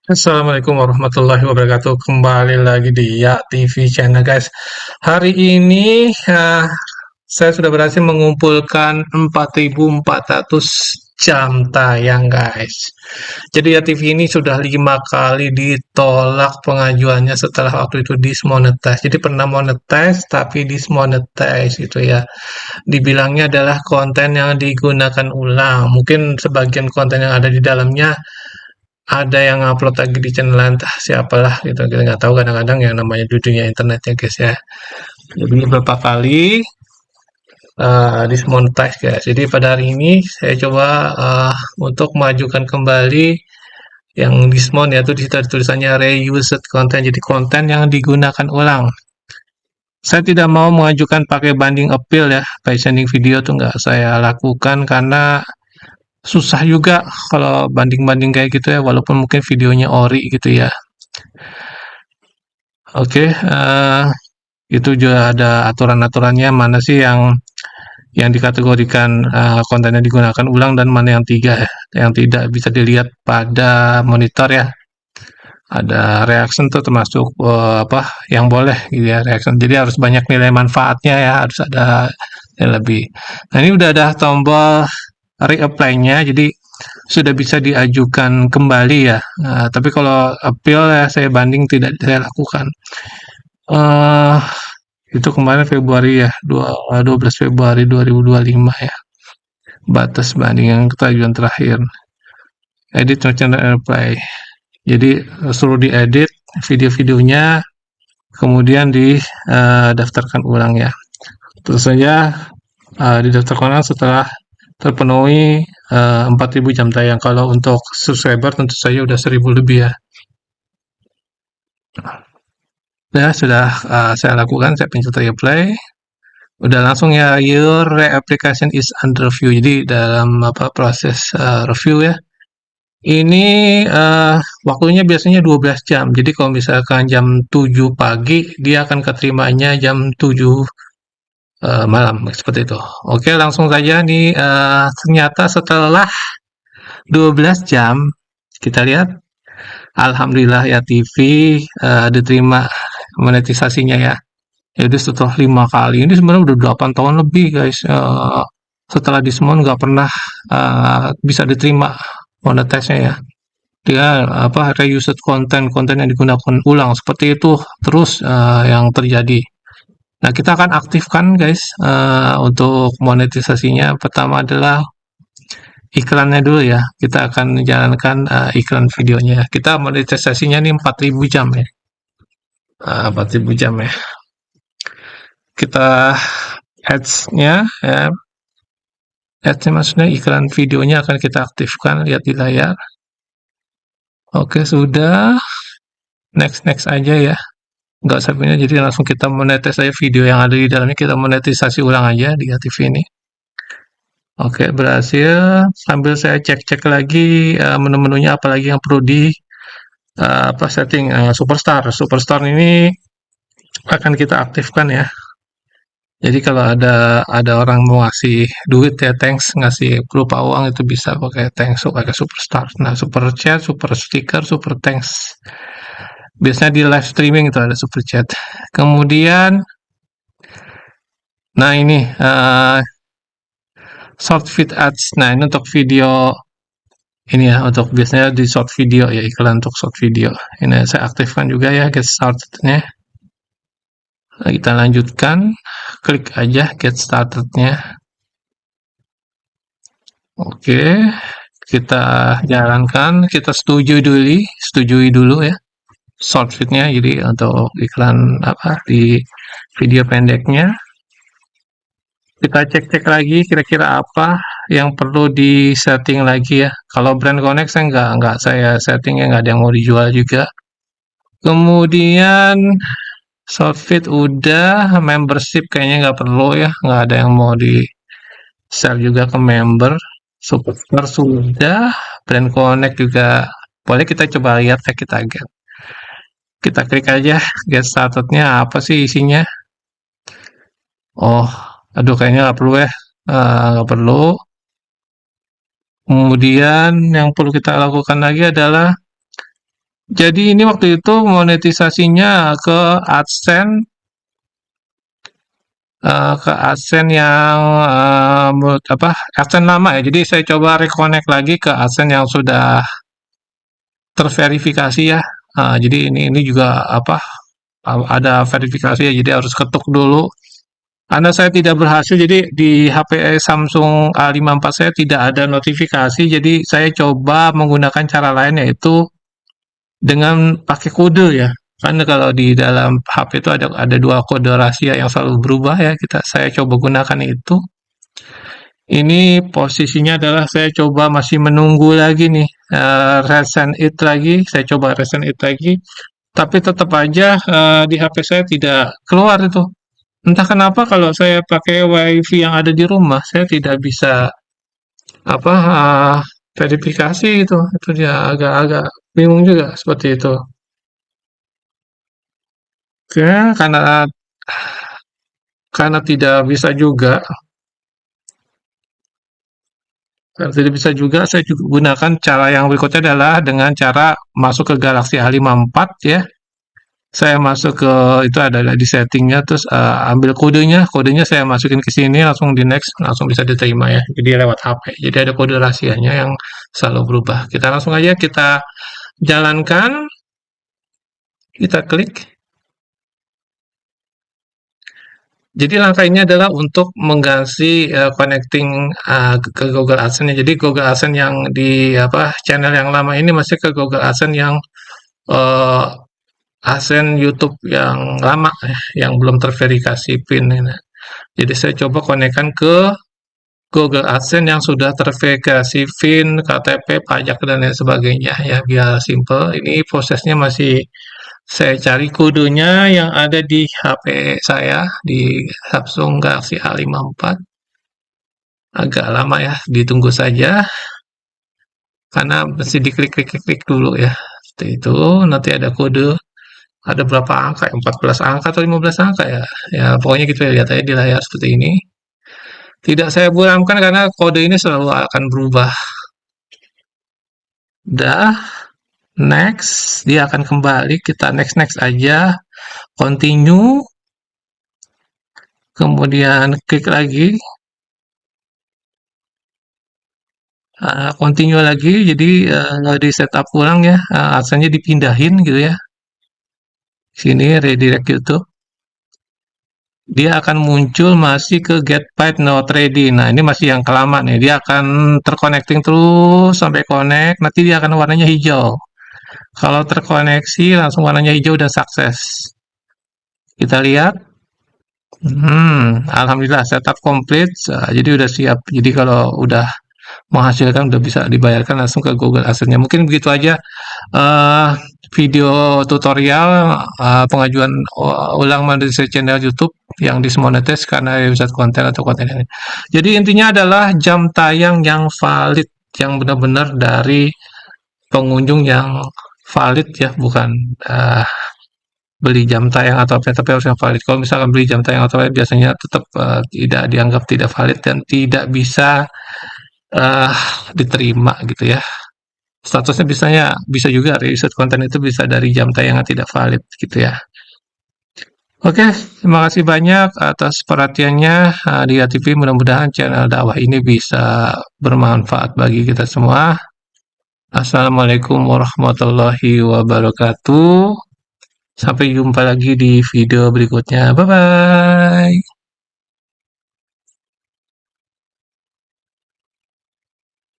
Assalamualaikum warahmatullahi wabarakatuh. Kembali lagi di Ya TV Channel, guys. Hari ini saya sudah berhasil mengumpulkan 4.400 jam tayang, guys. Jadi Ya TV ini sudah 5 kali ditolak pengajuannya setelah waktu itu dismonetize. Jadi pernah monetize tapi dismonetize gitu ya. Dibilangnya adalah konten yang digunakan ulang. Mungkin sebagian konten yang ada di dalamnya ada yang upload lagi di channel entah siapalah gitu, kita nggak tahu, kadang-kadang yang namanya di dunia internet ya guys ya. Jadi beberapa kali dismonetize guys. Jadi pada hari ini saya coba untuk mengajukan kembali yang dismon, yaitu di situ ada tulisannya reused content, jadi konten yang digunakan ulang. Saya tidak mau mengajukan pakai banding appeal ya, by sending video tuh nggak saya lakukan karena susah juga kalau banding-banding kayak gitu ya, walaupun mungkin videonya ori gitu ya. Oke, itu juga ada aturan-aturannya, mana sih yang dikategorikan kontennya digunakan ulang dan mana yang tidak bisa dilihat pada monitor ya. Ada reaction tuh termasuk apa yang boleh gitu ya, reaction. Jadi harus banyak nilai manfaatnya ya, harus ada yang lebih. Nah, ini udah ada tombol reapply-nya, jadi sudah bisa diajukan kembali ya. Nah, tapi kalau appeal ya saya banding tidak saya lakukan. Eh itu kemarin Februari ya, 12 Februari 2025 ya. Batas banding yang ketajuan terakhir. Edit channel reply. Jadi suruh diedit video-videonya, kemudian didaftarkan ulang ya. Terus saja didaftarkan ulang setelah terpenuhi 4.000 jam tayang. Kalau untuk subscriber tentu saja udah 1.000 lebih ya. Ya, sudah saya lakukan, saya pencet reapply. Udah langsung ya, your application is under review. Jadi dalam proses review ya. Ini waktunya biasanya 12 jam. Jadi kalau misalkan jam 7 pagi, dia akan keterimanya jam 7 malam seperti itu. Oke, langsung saja nih, ternyata setelah 12 jam kita lihat, alhamdulillah ya TV diterima monetisasinya ya. Jadi setelah 5 kali, ini sebenarnya udah 8 tahun lebih guys, setelah Dismon nggak pernah bisa diterima monetize-nya ya. Dia reused konten yang digunakan ulang seperti itu terus yang terjadi. Nah, kita akan aktifkan guys untuk monetisasinya. Pertama adalah iklannya dulu ya. Kita akan jalankan iklan videonya. Kita monetisasinya nih 4.000 jam ya. 4.000 jam ya. Kita ads-nya ya. Ads-nya maksudnya iklan videonya akan kita aktifkan, lihat di layar. Oke, sudah. Next aja ya. Nggak usah pindah, jadi langsung kita monetis aja video yang ada di dalamnya, kita monetisasi ulang aja di TV ini. Oke, berhasil. Sambil saya cek-cek lagi menu-menunya apalagi yang perlu di setting. Superstar ini akan kita aktifkan ya. Jadi kalau ada orang mau ngasih duit ya, thanks, ngasih berupa uang, itu bisa pakai thanks, pakai superstar. Nah, super chat, super sticker, super thanks. Biasanya di live streaming itu ada super chat. Kemudian, nah ini short feed ads. Nah, ini untuk video ini ya, untuk biasanya di short video ya, iklan untuk short video. Ini saya aktifkan juga ya, get started-nya. Nah, kita lanjutkan, klik aja get started-nya. Oke, kita jalankan, kita setujui dulu ya short feed-nya. Jadi untuk iklan di video pendeknya, kita cek-cek lagi kira-kira apa yang perlu di setting lagi ya. Kalau brand connect saya nggak saya settingnya, nggak ada yang mau dijual juga. Kemudian short feed udah, membership kayaknya nggak perlu ya, nggak ada yang mau di share juga ke member. Superstar sudah, brand connect juga boleh, kita coba lihat ya, kita klik aja get started-nya, apa sih isinya. Oh, aduh kayaknya nggak perlu ya, nggak perlu. Kemudian yang perlu kita lakukan lagi adalah Jadi ini waktu itu monetisasinya ke AdSense yang, menurut apa, AdSense lama ya. Jadi saya coba reconnect lagi ke AdSense yang sudah terverifikasi ya. Jadi ini juga apa, ada verifikasi ya, jadi harus ketuk dulu. Karena saya tidak berhasil, jadi di HP Samsung A54 saya tidak ada notifikasi, jadi saya coba menggunakan cara lain, yaitu dengan pakai kode ya. Karena kalau di dalam HP itu ada dua kode rahasia yang selalu berubah ya, saya coba gunakan itu. Ini posisinya adalah saya coba masih menunggu lagi nih, resend it lagi, saya coba resend it lagi, tapi tetap aja, di HP saya tidak keluar itu. Entah kenapa kalau saya pakai WiFi yang ada di rumah, saya tidak bisa apa, verifikasi gitu. Itu dia agak-agak bingung juga seperti itu. Oke, karena tidak bisa juga karena tidak bisa juga, saya juga gunakan cara yang berikutnya adalah dengan cara masuk ke Galaxy A54 ya. Saya masuk ke itu adalah di settingnya, terus ambil kodenya saya masukin ke sini, langsung di next, langsung bisa diterima ya. Jadi lewat HP. Jadi ada kode rahasianya yang selalu berubah. Kita langsung aja kita jalankan, kita klik. Jadi langkah ini adalah untuk mengganti connecting ke Google AdSense. Jadi Google AdSense yang di apa channel yang lama ini masih ke Google AdSense yang uh, AdSense YouTube yang lama ya, yang belum terverifikasi PIN ini. Jadi saya coba konekkan ke Google AdSense yang sudah terverifikasi PIN, KTP, pajak dan lain sebagainya ya, biar simple. Ini prosesnya masih saya cari kodenya yang ada di HP saya di Samsung Galaxy A54. Agak lama ya, ditunggu saja karena mesti diklik-klik-klik dulu ya. Seperti itu, nanti ada kode, ada berapa angka, 14 angka atau 15 angka ya. Ya, pokoknya gitu ya, lihat aja di layar seperti ini. Tidak saya buramkan karena kode ini selalu akan berubah. Udah, next, dia akan kembali, kita next-next aja, continue, kemudian klik lagi, continue lagi, jadi di setup ulang ya, AdSense-nya dipindahin gitu ya. Sini redirect YouTube. Dia akan muncul masih ke get paid not ready. Nah, ini masih yang kelama nih. Dia akan terconnecting terus sampai connect. Nanti dia akan warnanya hijau. Kalau terkoneksi langsung warnanya hijau dan sukses. Kita lihat. Alhamdulillah setup komplit. Jadi udah siap. Jadi kalau udah menghasilkan udah bisa dibayarkan langsung ke Google AdSense-nya. Mungkin begitu aja uh, video tutorial pengajuan ulang monetisasi channel YouTube yang dismonetis karena website konten atau konten ini. Jadi intinya adalah jam tayang yang valid, yang benar-benar dari pengunjung yang valid ya, bukan beli jam tayang atau apa, tapi harus yang valid. Kalau misalkan beli jam tayang atau apa, biasanya tetap tidak dianggap tidak valid dan tidak bisa uh, diterima gitu ya. Statusnya bisa juga riset konten itu bisa dari jam tayang yang tidak valid gitu ya. Oke, terima kasih banyak atas perhatiannya di TV. Mudah-mudahan channel dakwah ini bisa bermanfaat bagi kita semua. Assalamualaikum warahmatullahi wabarakatuh. Sampai jumpa lagi di video berikutnya. Bye bye.